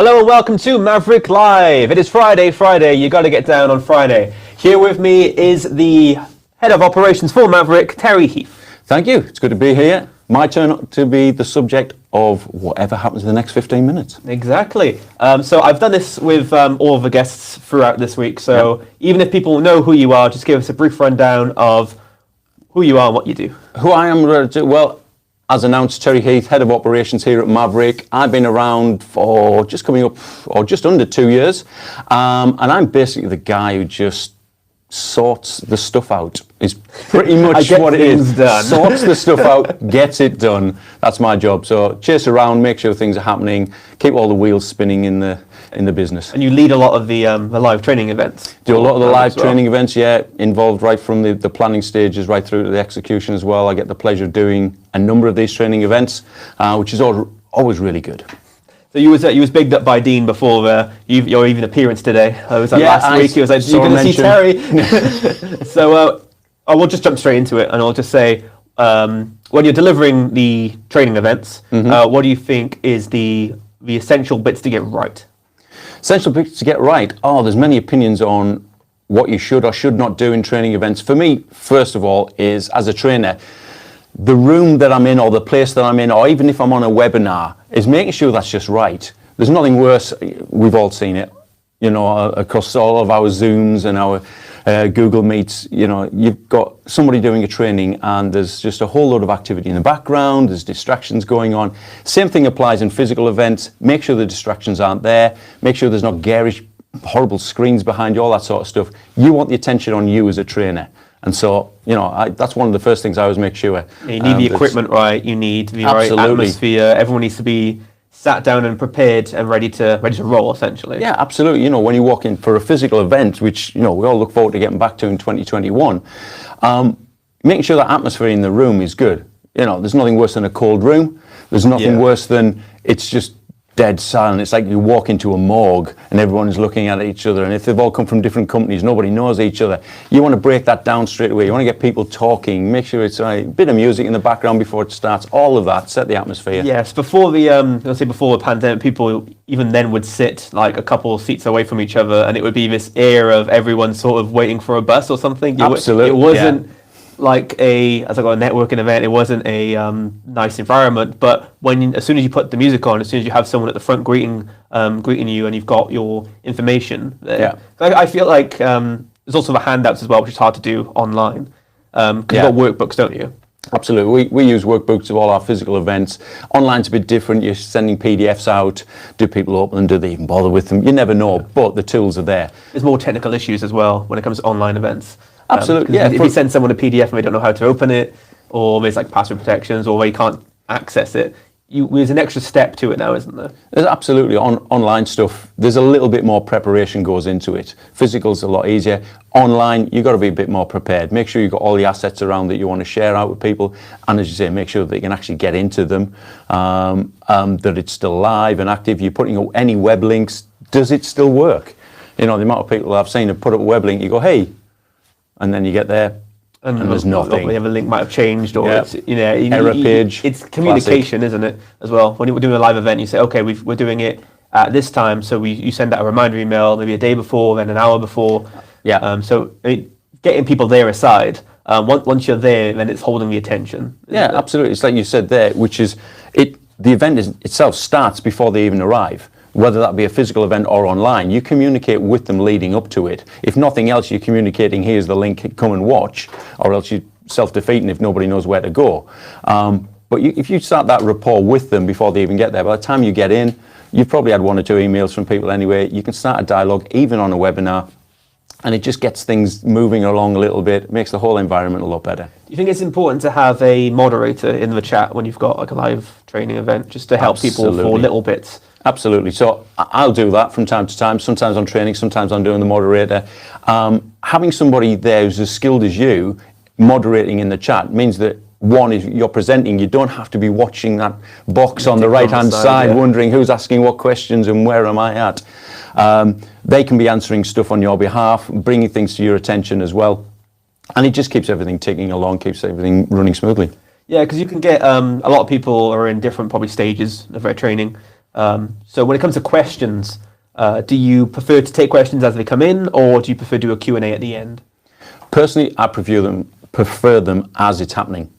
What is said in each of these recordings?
Hello and welcome to Maverick Live. It is Friday. You got to get down on Friday. Here with me is the head of operations for Maverick, Terry Heath. Thank you. It's good to be here. My turn to be the subject of whatever happens in the next 15 minutes. Exactly. So I've done this with all of the guests throughout this week. So even if people know who you are, just give us a brief rundown of who you are and what you do. Who I am, well, as announced, Terry Heath, head of operations here at Maverick. I've been around for just coming up, or just under 2 years. And I'm basically the guy who just sorts the stuff out, is pretty much what it is. Done. Sorts the stuff out, gets it done. That's my job. So chase around, make sure things are happening, keep all the wheels spinning in the business. And you lead a lot of the live training events. Do a lot of the live training events, involved right from the planning stages right through to the execution as well. I get the pleasure of doing a number of these training events, which is always really good. So you was bigged up by Dean before your even appearance today. I was last week. He was like, "You're going to see Terry." So I will just jump straight into it, and I'll just say, when you're delivering the training events, what do you think is the essential bits to get right? Essential bits to get right. There's many opinions on what you should or should not do in training events. For me, first of all, is as a trainer, the room that I'm in or the place that I'm in, or even if I'm on a webinar, is making sure that's just right. There's nothing worse, we've all seen it, across all of our Zooms and our Google Meets. You've got somebody doing a training and there's just a whole load of activity in the background, there's distractions going on. Same thing applies in physical events. Make sure the distractions aren't there, make sure there's not garish, horrible screens behind you, all that sort of stuff. You want the attention on you as a trainer. And so, that's one of the first things I always make sure. You need the equipment right, you need the right atmosphere, everyone needs to be sat down and prepared and ready to roll, essentially. Yeah, absolutely. When you walk in for a physical event, which, we all look forward to getting back to in 2021, making sure that atmosphere in the room is good. There's nothing worse than a cold room. There's nothing worse than it's just dead silent. It's like you walk into a morgue and everyone is looking at each other, and if they've all come from different companies, nobody knows each other. You want to break that down straight away. You want to get people talking, make sure it's a bit of music in the background before it starts, all of that, set the atmosphere. Yes, before the pandemic, people even then would sit like a couple of seats away from each other, and it would be this air of everyone sort of waiting for a bus or something. Absolutely. It wasn't like a networking event. It wasn't a nice environment, but as soon as you put the music on, as soon as you have someone at the front greeting you, and you've got your information there. I feel like there's also the handouts as well, which is hard to do online, because you've got workbooks, don't you? Absolutely. We use workbooks of all our physical events. Online's a bit different. You're sending PDFs out. Do people open them? Do they even bother with them? You never know, but the tools are there. There's more technical issues as well when it comes to online events. Absolutely, if you send someone a PDF and they don't know how to open it, or there's like password protections, or they can't access it, there's an extra step to it now, isn't there? There's absolutely online stuff. There's a little bit more preparation goes into it. Physical's a lot easier. Online, you've got to be a bit more prepared. Make sure you've got all the assets around that you want to share out with people, and as you say, make sure that you can actually get into them, that it's still live and active. You're putting out any web links. Does it still work? The amount of people I've seen have put up a web link, you go, hey, and then you get there, and there's nothing. The other link might have changed, or it's error page. It's communication, isn't it? As well. When you're doing a live event, you say, okay, we're doing it at this time, so you send out a reminder email maybe a day before, then an hour before. So getting people there aside. Once you're there, then it's holding the attention. Yeah, absolutely. It's like you said there, which is the event itself starts before they even arrive. Whether that be a physical event or online, you communicate with them leading up to it. If nothing else, you're communicating, here's the link, come and watch, or else you're self-defeating if nobody knows where to go. But if you start that rapport with them before they even get there, by the time you get in, you've probably had 1 or 2 emails from people anyway. You can start a dialogue, even on a webinar, and it just gets things moving along a little bit, makes the whole environment a lot better. Do you think it's important to have a moderator in the chat when you've got like a live training event, just to help people for little bits? Absolutely. So I'll do that from time to time. Sometimes I'm training, sometimes I'm doing the moderator. Having somebody there who's as skilled as you moderating in the chat means that, one, is you're presenting, you don't have to be watching that box on the right-hand side wondering who's asking what questions and where am I at. They can be answering stuff on your behalf, bringing things to your attention as well. And it just keeps everything ticking along, keeps everything running smoothly. Yeah, because you can get a lot of people are in different probably stages of their training. So when it comes to questions, do you prefer to take questions as they come in, or do you prefer to do a Q&A at the end? Personally, I prefer them as it's happening.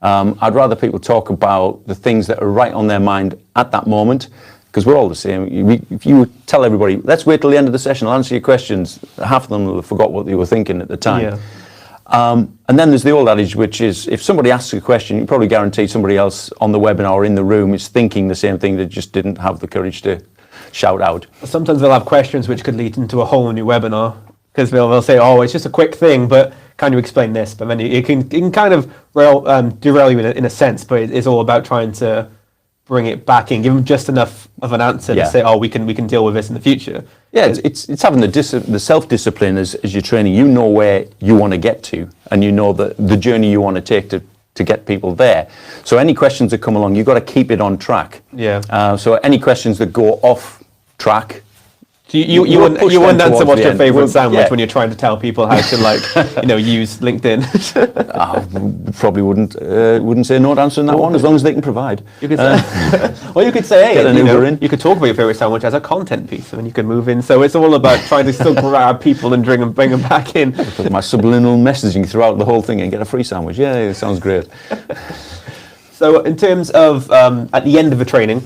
I'd rather people talk about the things that are right on their mind at that moment, because we're all the same. If you tell everybody, let's wait till the end of the session, I'll answer your questions, half of them will have forgot what they were thinking at the time. Yeah. And then there's the old adage, which is if somebody asks a question, you can probably guarantee somebody else on the webinar or in the room is thinking the same thing, they just didn't have the courage to shout out. Sometimes they'll have questions which could lead into a whole new webinar, because they'll say, oh, it's just a quick thing, but can you explain this? But then it can kind of derail you in a sense, but it's all about trying to bring it back in, give them just enough of an answer to say, oh, we can deal with this in the future. Yeah, it's having the self-discipline as you're training. You know where you want to get to, and you know the journey you want to take to get people there. So any questions that come along, you've got to keep it on track. Yeah. So any questions that go off track, You wouldn't answer what's your favourite sandwich yeah. when you're trying to tell people how to use LinkedIn. Probably wouldn't say no to answering that one, as long as they can provide. You could say, well, you could say, you could talk about your favourite sandwich as a content piece, and then you could move in. So it's all about trying to still grab people and bring them back in. Put my subliminal messaging throughout the whole thing and get a free sandwich. Yeah, it sounds great. So in terms of at the end of the training,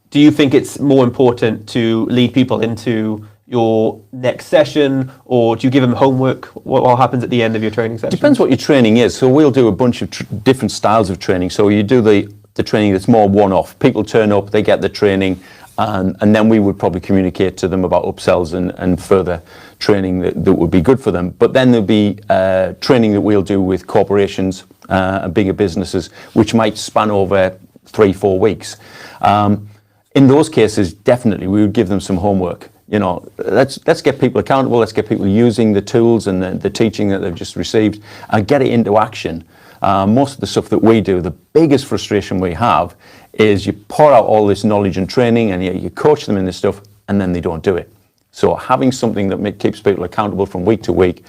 do you think it's more important to lead people into your next session, or do you give them homework? What happens at the end of your training session? Depends what your training is. So we'll do a bunch of different styles of training. So you do the training that's more one-off. People turn up, they get the training, and then we would probably communicate to them about upsells and further training that would be good for them. But then there'll be training that we'll do with corporations and bigger businesses, which might span over 3-4 weeks. In those cases, definitely, we would give them some homework. Let's get people accountable. Let's get people using the tools and the teaching that they've just received, and get it into action. Most of the stuff that we do, the biggest frustration we have is you pour out all this knowledge and training, and you coach them in this stuff, and then they don't do it. So having something that keeps people accountable from week to week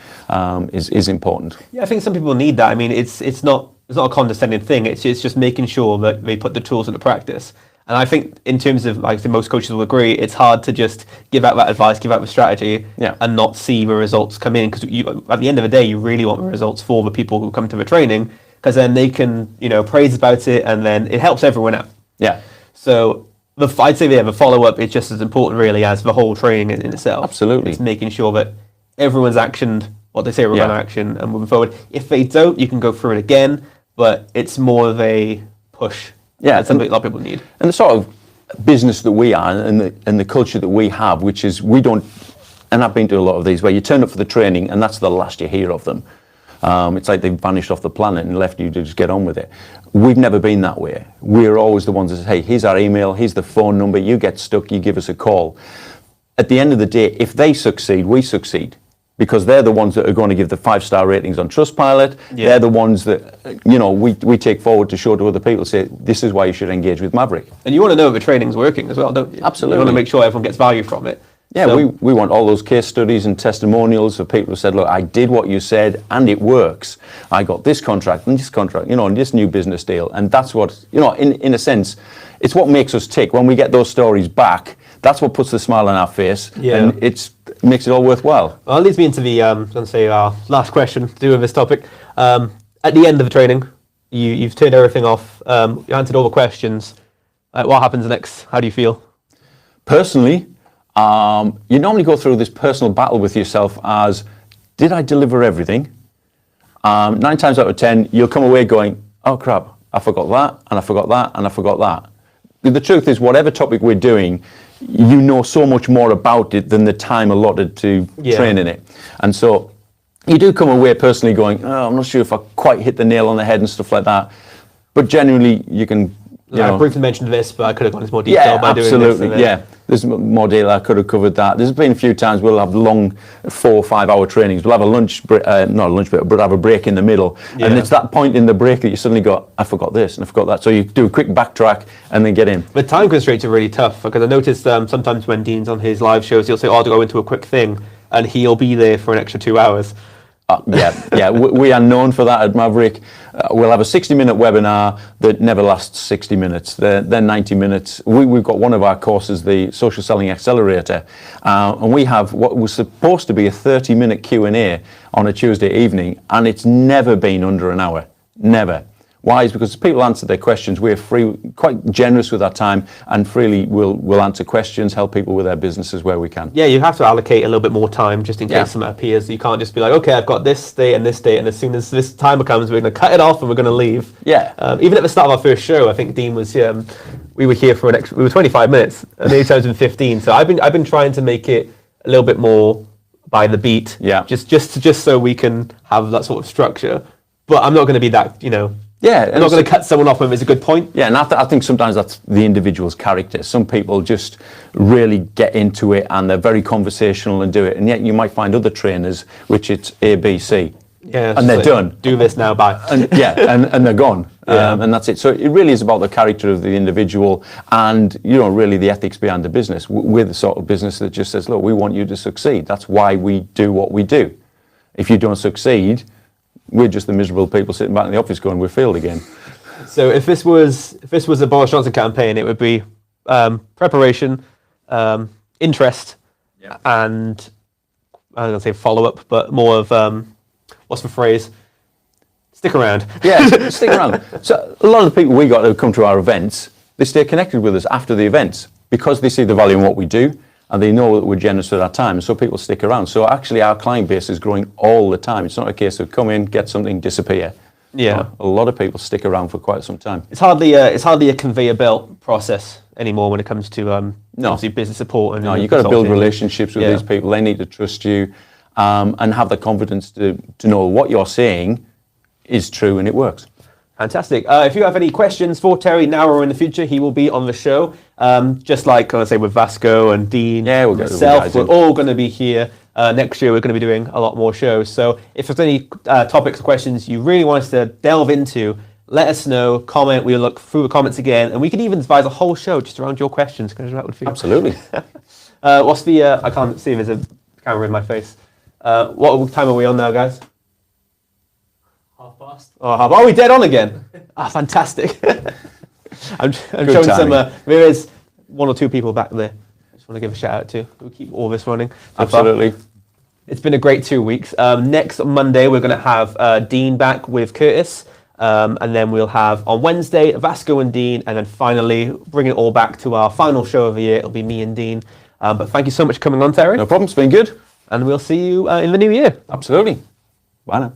is important. Yeah, I think some people need that. I mean, it's not a condescending thing. It's just making sure that they put the tools into practice. And I think in terms of, like I think most coaches will agree, it's hard to just give out that advice, give out the strategy, and not see the results come in. Because at the end of the day, you really want the results for the people who come to the training, because then they can, praise about it, and then it helps everyone out. Yeah. So I'd say the follow-up is just as important really as the whole training in itself. Absolutely. It's making sure that everyone's actioned what they say we're going to action and moving forward. If they don't, you can go through it again, but it's more of a push. Yeah, that's something a lot of people need. And the sort of business that we are and the culture that we have, which is we don't, and I've been to a lot of these where you turn up for the training and that's the last you hear of them. It's like they've vanished off the planet and left you to just get on with it. We've never been that way. We're always the ones that say, hey, here's our email, here's the phone number, you get stuck, you give us a call. At the end of the day, if they succeed, we succeed. Because they're the ones that are going to give the 5-star ratings on Trustpilot. Yeah. They're the ones that, we take forward to show to other people, say, this is why you should engage with Maverick. And you want to know if the training's working as well, don't you? Absolutely. You want to make sure everyone gets value from it. Yeah, so we want all those case studies and testimonials of people who said, look, I did what you said and it works. I got this contract and this contract, and this new business deal. And that's what, in a sense, it's what makes us tick. When we get those stories back, that's what puts the smile on our face, and it makes it all worthwhile. Well, it leads me into the, our last question to do with this topic. At the end of the training, you've turned everything off, you answered all the questions. What happens next? How do you feel? Personally, you normally go through this personal battle with yourself as, did I deliver everything? 9 times out of 10, you'll come away going, oh crap, I forgot that, and I forgot that, and I forgot that. The truth is, whatever topic we're doing, you know so much more about it than the time allotted to training it. And so you do come away personally going, oh, I'm not sure if I quite hit the nail on the head and stuff like that. But generally, you can... I briefly mentioned this, but I could have gone into more detail by doing this. Yeah, there's more detail. I could have covered that. There's been a few times we'll have long 4 or 5 hour trainings. We'll have a lunch break, not a lunch break, but have a break in the middle. Yeah. And it's that point in the break that you suddenly go, I forgot this and I forgot that. So you do a quick backtrack and then get in. The time constraints are really tough, because I noticed sometimes when Dean's on his live shows, he'll say, oh, I'll go into a quick thing, and he'll be there for an extra 2 hours. Yeah, we are known for that at Maverick. We'll have a 60-minute webinar that never lasts 60 minutes. They're 90 minutes. We've got one of our courses, the Social Selling Accelerator, and we have what was supposed to be a 30-minute Q&A on a Tuesday evening, and it's never been under an hour. Never. Why? Is because people answer their questions. We're quite generous with our time, and freely we'll answer questions, help people with their businesses where we can. Yeah, you have to allocate a little bit more time just in case something appears. You can't just be like, okay, I've got this date, and as soon as this timer comes, we're going to cut it off and we're going to leave. Yeah. Even at the start of our first show, I think Dean was here. We were here for we were 25 minutes, and the time's been 15. So I've been trying to make it a little bit more by the beat. Yeah. Just so we can have that sort of structure. But I'm not going to be that, Yeah, I'm not going to cut someone off when there's a good point. Yeah, and I think sometimes that's the individual's character. Some people just really get into it and they're very conversational and do it, and yet you might find other trainers which it's A, B, C, yeah, and they're done. Do this now, bye. And and they're gone, and that's it. So it really is about the character of the individual, and really the ethics behind the business. We're the sort of business that just says, look, we want you to succeed. That's why we do what we do. If you don't succeed, we're just the miserable people sitting back in the office going, we failed again. So if this was a Boris Johnson campaign, it would be preparation, interest, and I was going to say follow-up, but more of, what's the phrase? Stick around. Yeah, stick around. So a lot of the people we got who come to our events, they stay connected with us after the events because they see the value in what we do, and they know that we're generous with our time, so people stick around. So actually our client base is growing all the time. It's not a case of come in, get something, disappear. Yeah. A lot of people stick around for quite some time. It's hardly a conveyor belt process anymore when it comes to obviously business support. No, you've got to build relationships with these people. They need to trust you and have the confidence to know what you're saying is true and it works. Fantastic. If you have any questions for Terry now or in the future, he will be on the show. Just like I say with Vasco and Dean, we'll myself, we're all going to be here. Next year, we're going to be doing a lot more shows. So if there's any topics or questions you really want us to delve into, let us know. Comment. We'll look through the comments again, and we can even devise a whole show just around your questions. Because that would feel absolutely. What's the? I can't see if there's a camera in my face. What time are we on now, guys? 1:30. Oh, are we dead on again? Fantastic. I'm showing timing. some, there is one or two people back there I just want to give a shout out to. We'll keep all this running. Absolutely. It's been a great 2 weeks. Next Monday, we're going to have Dean back with Curtis. And then we'll have on Wednesday, Vasco and Dean. And then finally, bring it all back to our final show of the year. It'll be me and Dean. But thank you so much for coming on, Terry. No problem. It's been good. And we'll see you in the new year. Absolutely. Bye now.